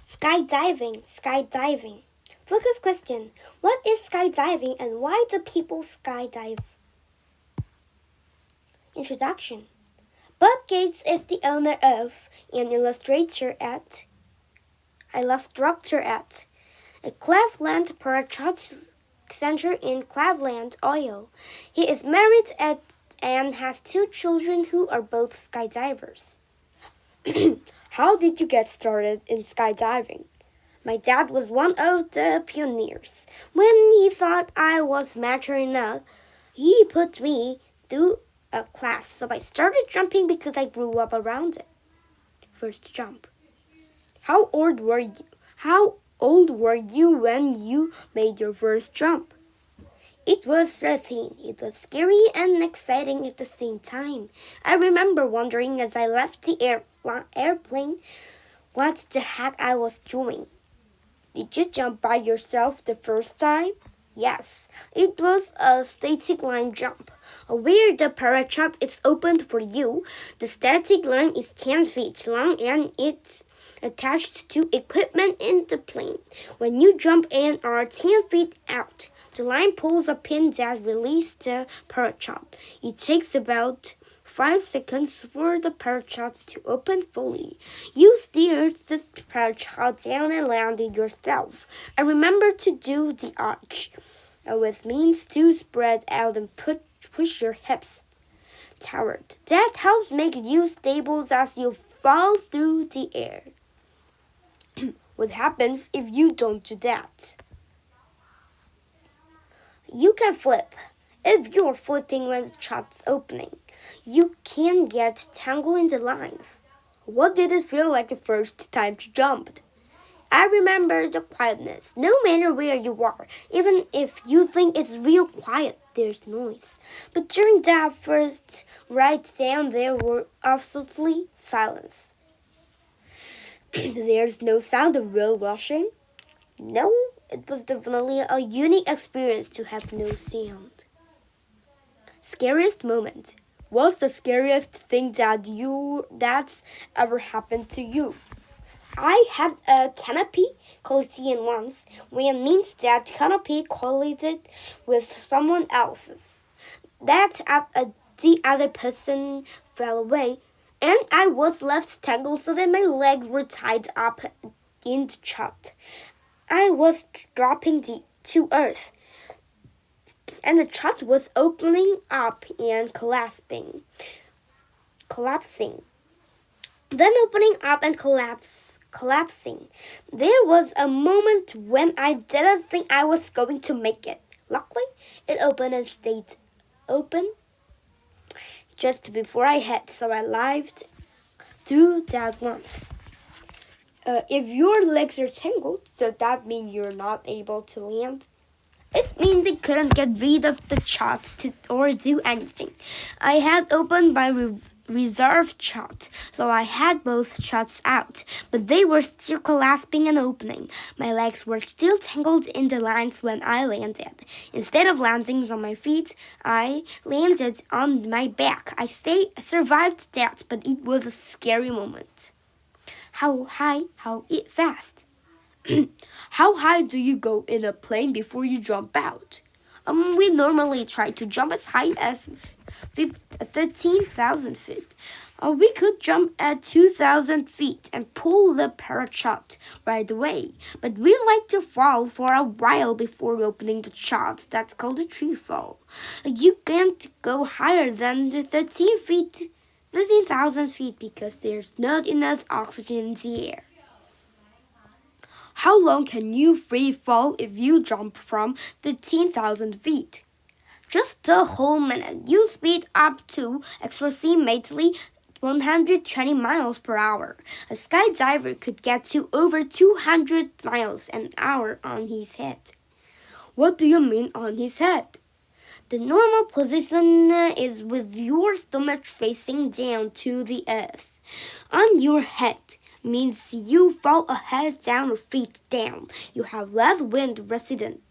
Skydiving, skydiving. Focus question. What is skydiving and why do people skydive? Introduction. Bob Gates is the owner of and illustrator at a Cleveland Parachute Center in Cleveland, Ohio. He is married and has 2 children who are both skydivers. How did you get started in skydiving? My dad was one of the pioneers. When he thought I was mature enough, he put me through a class, so I started jumping because I grew up around it. First jump. How old were you when you made your first jump? It was 13. It was scary and exciting at the same time. I remember wondering as I left the airplane what the heck I was doing. Did you jump by yourself the first time? Yes, it was a static line jump. Where the parachute is opened for you, the static line is 10 feet long and it's attached to equipment in the plane. When you jump and are 10 feet out, the line pulls a pin that releases the parachute. It takes about 5 seconds for the parachute to open fully. You steered the parachute down and landed yourself. I remember to do the arch, which means to spread out and push your hips toward. That helps make you stable as you fall through the air. What happens if you don't do that? You can flip. If you're flipping when the chute's opening, you can get tangled in the lines. What did it feel like the first time you jumped? I remember the quietness. No matter where you are, even if you think it's real quiet, there's noise. But during that first ride down, there were absolutely silence. There's no sound of wheel rushing. No, it was definitely a unique experience to have no sound. Scariest moment. What's the scariest thing that's ever happened to you? I had a canopy collision once, which means that canopy collided with someone else's. The other person fell away, and I was left tangled so that my legs were tied up in the chute. I was dropping to earth, and the chute was opening up and collapsing. Then opening up and collapsing. There was a moment when I didn't think I was going to make it. Luckily, it opened and stayed open just before I hit, so I lived through that once. If your legs are tangled, does that mean you're not able to land? It means I couldn't get rid of the chute or do anything. I had opened my reserve chute, so I had both chutes out, but they were still collapsing and opening. My legs were still tangled in the lines when I landed. Instead of landing on my feet, I landed on my back. I survived that, but it was a scary moment. How high? How fast? How high do you go in a plane before you jump out? We normally try to jump as high as 13,000 feet. We could jump at 2,000 feet and pull the parachute right away. But we like to fall for a while before opening the chute. That's called a tree fall. You can't go higher than the 13,000 feet because there's not enough oxygen in the air. How long can you free fall if you jump from 13,000 feet? Just a whole minute. You speed up to approximately 120 miles per hour. A skydiver could get to over 200 miles an hour on his head. What do you mean on his head? The normal position is with your stomach facing down to the earth. On your head means you fall a head down or feet down. You have less wind resistance,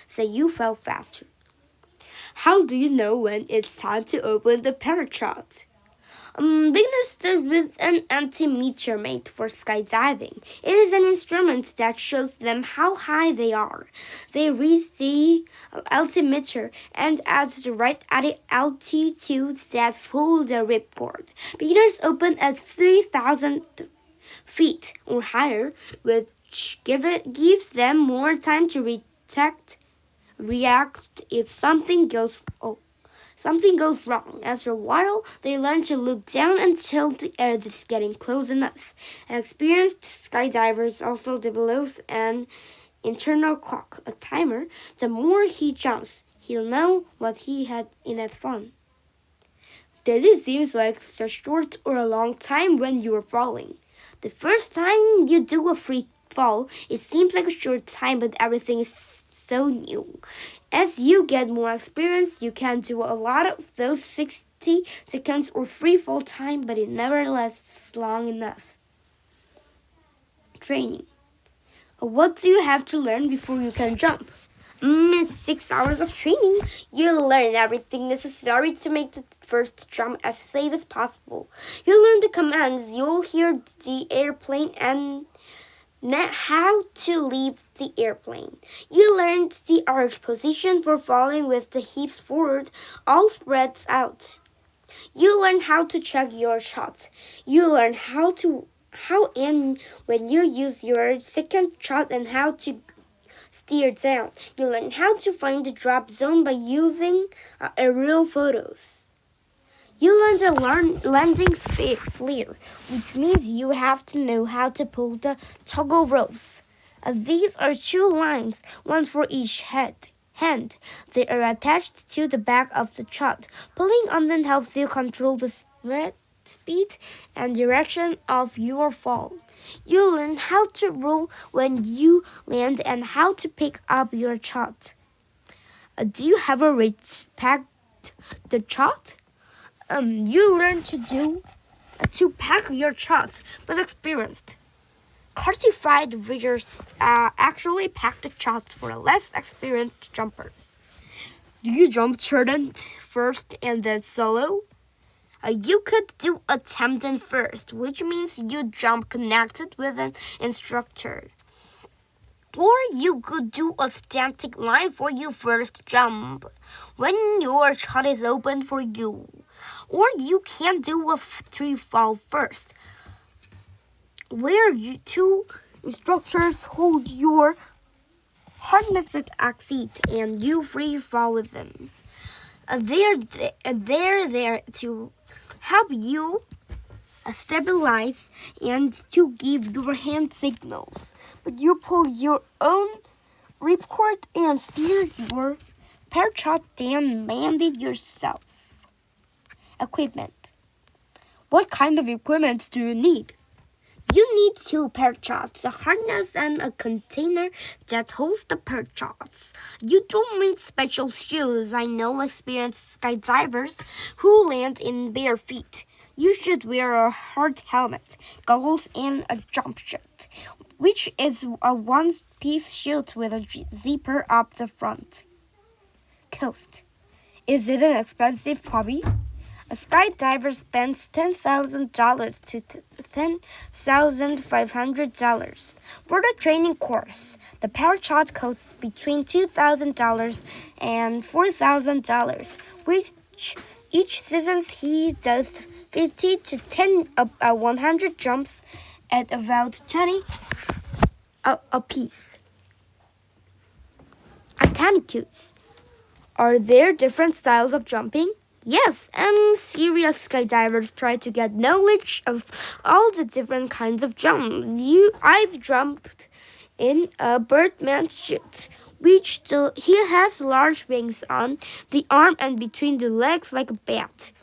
so you fell faster. How do you know when it's time to open the parachute? Beginners start with an altimeter made for skydiving. It is an instrument that shows them how high they are. They read the altimeter and at the right altitude that pull the ripcord. Beginners open at 3,000 feet or higher, which gives them more time to react if something goes wrong. After a while, they learn to look down until the earth is getting close enough. An experienced skydivers also develops an internal clock, a timer. The more he jumps, he'll know what he had in at fun. This seems like a short or a long time when you are falling. The first time you do a free fall, it seems like a short time, but everything is so new. As you get more experience, you can do a lot of those 60 seconds or free fall time, but it never lasts long enough. Training. What do you have to learn before you can jump? It's 6 hours of training. You'll learn everything necessary to make the first jump as safe as possible. You'll learn the commands. You'll hear the airplane and how to leave the airplane. You learned the arch position for falling with the hips forward, all spread out. You learn how to check your shot. You learn how and when you use your second shot and how to steer down. You learn how to find the drop zone by using aerial photos. You learn the landing flare, which means you have to know how to pull the toggle ropes. These are two lines, one for each hand. They are attached to the back of the shot. Pulling on them helps you control the speed and direction of your fall. You learn how to roll when you land and how to pick up your shot. Do you have already packed the shot? You learn to pack your shots, but experienced. Certified riggers actually pack the shots for less experienced jumpers. Do you jump tandem first and then solo? You could do a tandem first, which means you jump connected with an instructor. Or you could do a static line for your first jump, when your shot is open for you. Or you can do a free fall first, where two instructors hold your harnessed exit and you free fall with them. They're there to help you stabilize and to give your hand signals. But you pull your own ripcord and steer your parachute and land it yourself. Equipment. What kind of equipment do you need? You need two parachutes, a harness, and a container that holds the parachutes. You don't need special shoes. I know experienced skydivers who land in bare feet. You should wear a hard helmet, goggles, and a jump chute, which is a one-piece chute with a zipper up the front. Cost. Is it an expensive hobby? A skydiver spends $10,000 to $10,500 for the training course. The parachute costs between $2,000 and $4,000, which each season he does 50 to 100 jumps at about 20 a piece. Attitudes. Are there different styles of jumping? Yes, and serious skydivers try to get knowledge of all the different kinds of jumps. I've jumped in a birdman chute, which he has large wings on the arm and between the legs like a bat.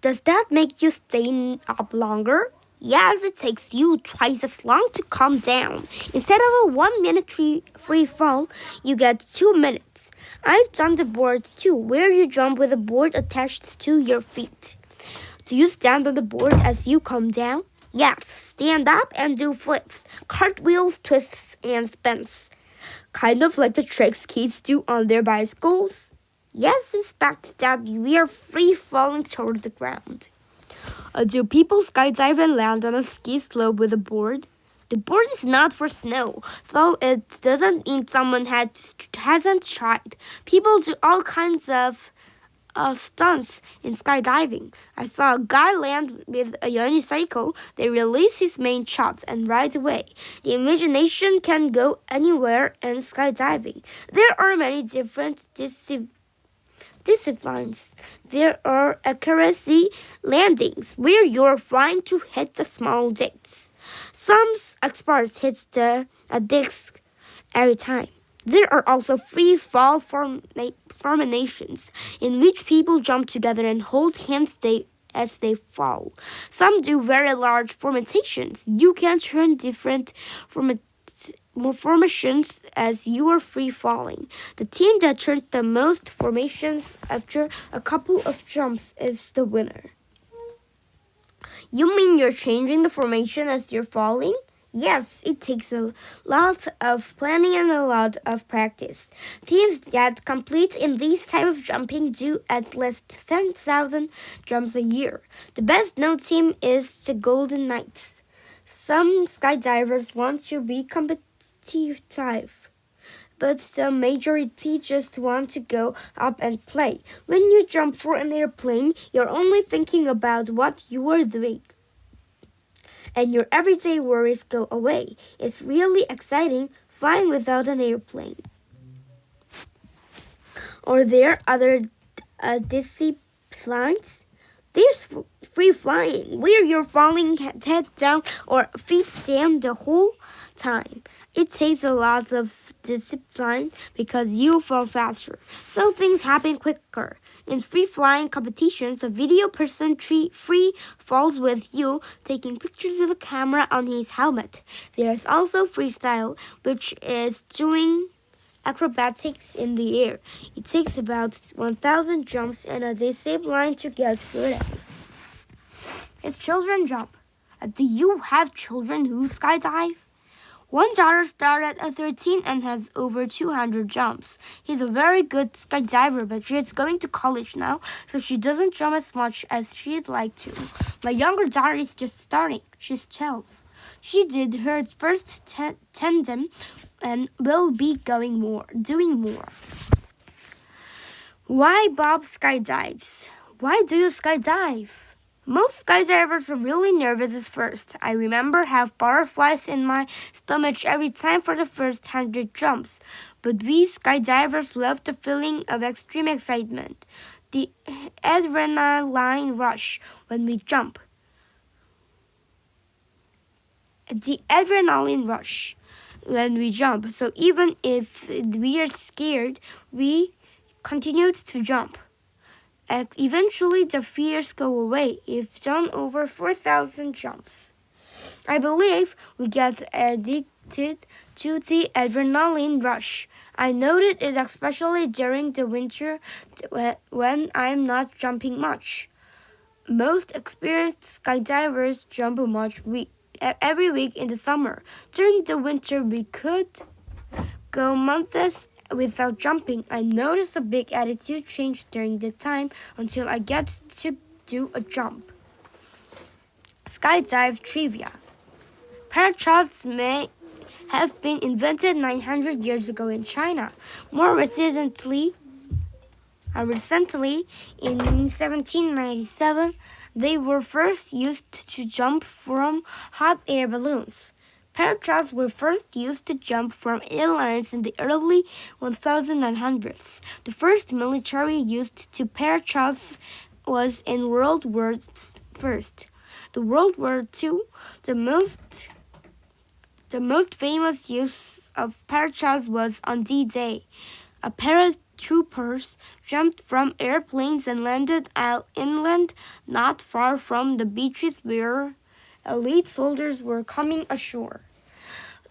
Does that make you stay up longer? Yes, it takes you twice as long to come down. Instead of a 1 minute free fall, you get 2 minutes. I've done the board too, where you jump with a board attached to your feet. Do you stand on the board as you come down? Yes, stand up and do flips, cartwheels, twists, and spins. Kind of like the tricks kids do on their bicycles. Yes, expect that we are free falling toward the ground. Do people skydive and land on a ski slope with a board? The board is not for snow, though it doesn't mean someone hasn't tried. People do all kinds of stunts in skydiving. I saw a guy land with a unicycle. They release his main shot and ride away. The imagination can go anywhere in skydiving. There are many different disciplines. There are accuracy landings, where you're flying to hit the small discs. Some experts hit a disc every time. There are also free fall formations, in which people jump together and hold hands as they fall. Some do very large formations. You can turn different formations as you are free falling. The team that turns the most formations after a couple of jumps is the winner. You mean you're changing the formation as you're falling? Yes, it takes a lot of planning and a lot of practice. Teams that compete in this type of jumping do at least 10,000 jumps a year. The best known team is the Golden Knights. Some skydivers want to be competitive, but the majority just want to go up and play. When you jump for an airplane, you're only thinking about what you are doing, and your everyday worries go away. It's really exciting flying without an airplane. Or there are other disciplines. There's free flying, where you're falling head down or feet down the whole time. It takes a lot of discipline because you fall faster, so things happen quicker. In free flying competitions, a video person free falls with you, taking pictures with a camera on his helmet. There's also freestyle, which is doing acrobatics in the air. It takes about 1,000 jumps and a discipline to get good at it. It's children jump. Do you have children who skydive? One daughter started at 13 and has over 200 jumps. He's a very good skydiver, but she's going to college now, so she doesn't jump as much as she'd like to. My younger daughter is just starting. She's 12. She did her first tandem and will be doing more. Why Bob skydives? Why do you skydive? Most skydivers are really nervous at first. I remember have butterflies in my stomach every time for the first 100 jumps. But we skydivers love the feeling of extreme excitement, the adrenaline rush when we jump. So even if we are scared, we continued to jump. Eventually, the fears go away if done over 4,000 jumps. I believe we get addicted to the adrenaline rush. I noted it especially during the winter when I'm not jumping much. Most experienced skydivers jump every week in the summer. During the winter, we could go months without jumping. I noticed a big attitude change during the time until I get to do a jump. Skydive trivia. Parachutes may have been invented 900 years ago in China. More recently, in 1797, they were first used to jump from hot air balloons. Parachutes were first used to jump from airlines in the early 1900s. The first military use to parachutes was in World War I. The World War II, the most famous use of parachutes was on D-Day. Paratroopers jumped from airplanes and landed inland, not far from the beaches where elite soldiers were coming ashore.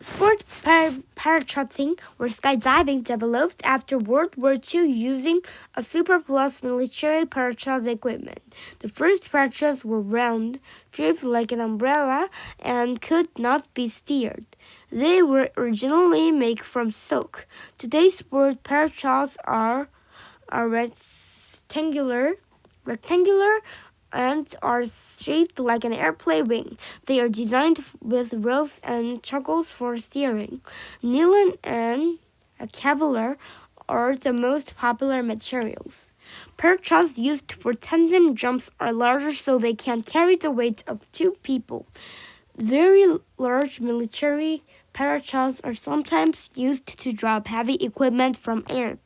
Sport parachuting or skydiving developed after World War II using a surplus military parachute equipment. The first parachutes were round, shaped like an umbrella, and could not be steered. They were originally made from silk. Today's sport parachutes are rectangular and are shaped like an airplane wing. They are designed with ropes and chuckles for steering. Nylon and a Kevlar are the most popular materials. Parachutes used for tandem jumps are larger so they can carry the weight of two people. Very large military parachutes are sometimes used to drop heavy equipment from airplanes.